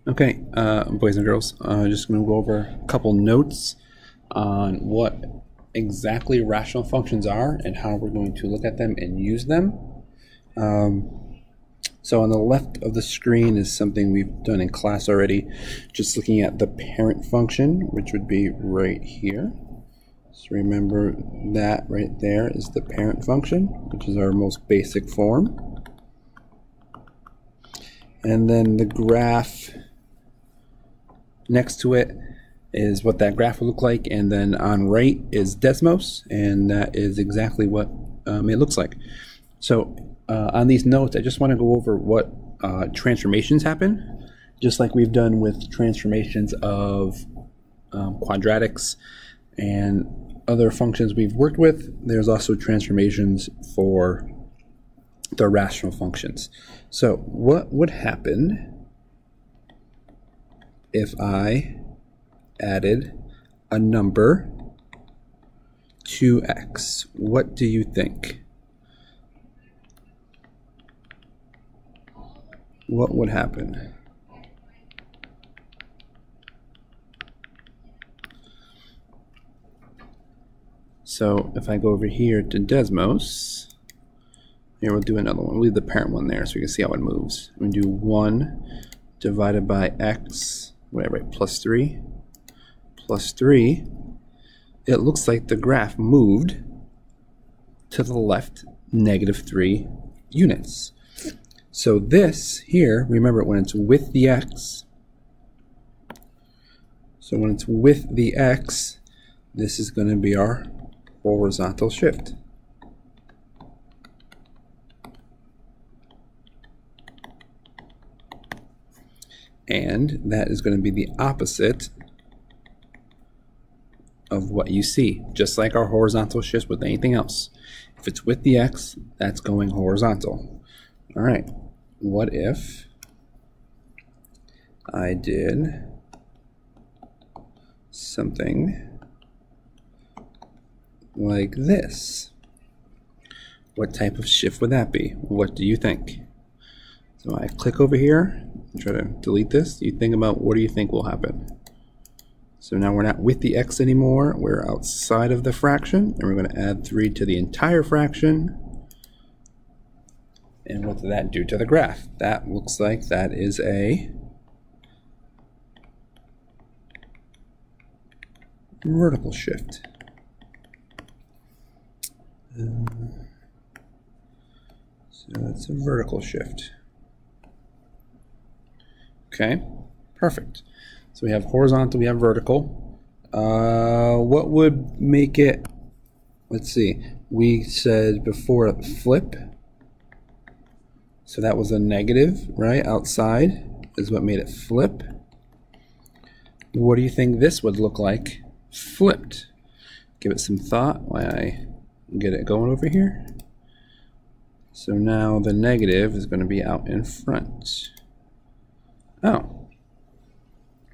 Okay, boys and girls, just going to go over a couple notes on what exactly rational functions are and how we're going to look at them and use them. So on the left of the screen is something we've done in class already, just looking at the parent function, which would be right here. So remember that right there is the parent function, which is our most basic form. And then the graph next to it is what that graph will look like, and then on right is Desmos, and that is exactly what it looks like. So on these notes, I just want to go over what transformations happen, just like we've done with transformations of quadratics and other functions we've worked with. There's also transformations for the rational functions. So what would happen if I added a number to x? What do you think? What would happen? So if I go over here to Desmos, here we'll do another one. We'll leave the parent one there so we can see how it moves. We do 1 divided by x, whatever, plus 3, plus 3. It looks like the graph moved to the left -3 units. So this here, remember when it's with the x, so when it's with the x, this is going to be our horizontal shift. And that is going to be the opposite of what you see, just like our horizontal shifts with anything else. If it's with the x, that's going horizontal. All right, what if I did something like this? What type of shift would that be? What do you think? So I click over here, try to delete this. You think about, what do you think will happen? So now we're not with the x anymore, we're outside of the fraction, and we're going to add 3 to the entire fraction. And what did that do to the graph? That looks like that is a vertical shift. So that's a vertical shift. Okay, perfect. So we have horizontal, we have vertical. What would make it, let's see, we said before flip. So that was a negative, right? Outside is what made it flip. What do you think this would look like flipped? Give it some thought while I get it going over here. So now the negative is going to be out in front. Oh,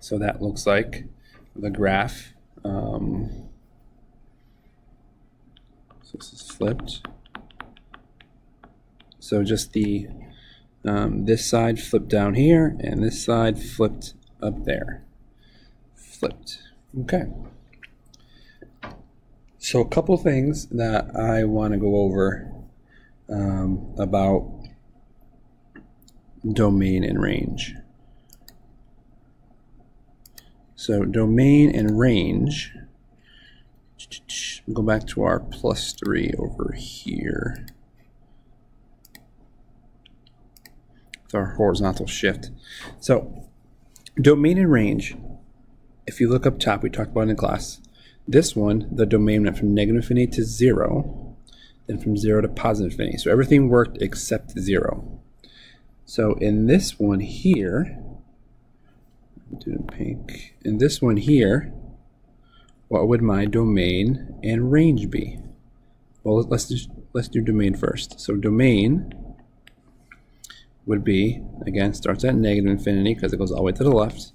so that looks like the graph. So this is flipped. So just the this side flipped down here, and this side flipped up there. Flipped. Okay. So a couple things that I want to go over about domain and range. So domain and range, we'll go back to our +3 over here. With our horizontal shift. So domain and range, if you look up top, we talked about it in class. This one, the domain went from -infinity to 0, then from 0 to +infinity. So everything worked except 0. So in this one here, do it pink. In this one here, what would my domain and range be? Well, let's do domain first. So domain would be, again, starts at -infinity because it goes all the way to the left.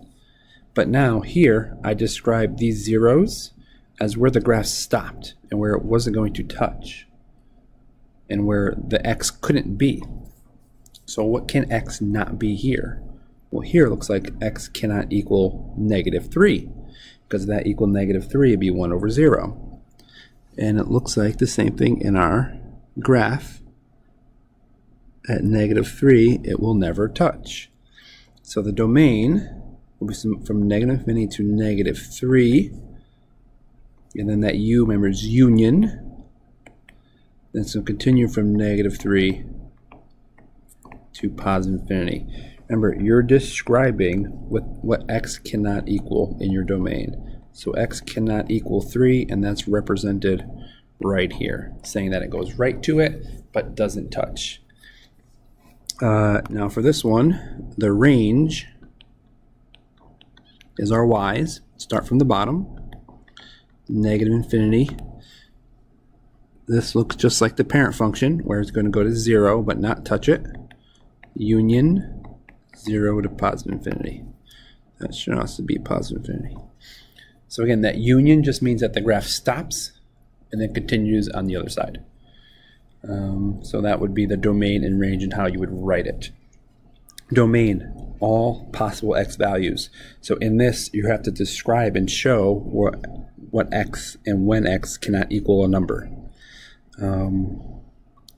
But now here, I describe these zeros as where the graph stopped and where it wasn't going to touch and where the x couldn't be. So what can x not be here? Well, here it looks like x cannot equal -3, because that equal -3 would be 1 over 0. And it looks like the same thing in our graph. At -3, it will never touch. So the domain will be from -infinity to -3, and then that u, remember, is union. Then it's going to continue from -3 to positive infinity. Remember, you're describing what x cannot equal in your domain. So x cannot equal 3, and that's represented right here, saying that it goes right to it, but doesn't touch. Now for this one, the range is our y's. Start from the bottom, -infinity. This looks just like the parent function, where it's going to go to 0 but not touch it. Union 0 to positive infinity. That should also be positive infinity. So again, that union just means that the graph stops and then continues on the other side. So that would be the domain and range and how you would write it. Domain, all possible x values. So in this, you have to describe and show what x and when x cannot equal a number.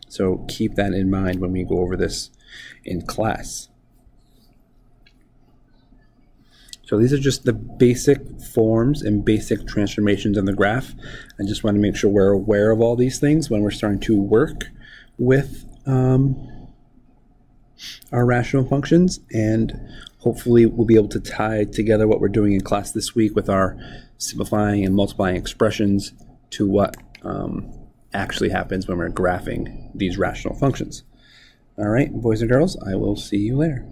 So keep that in mind when we go over this in class. So these are just the basic forms and basic transformations in the graph. I just want to make sure we're aware of all these things when we're starting to work with our rational functions, and hopefully we'll be able to tie together what we're doing in class this week with our simplifying and multiplying expressions to what actually happens when we're graphing these rational functions. All right, boys and girls, I will see you later.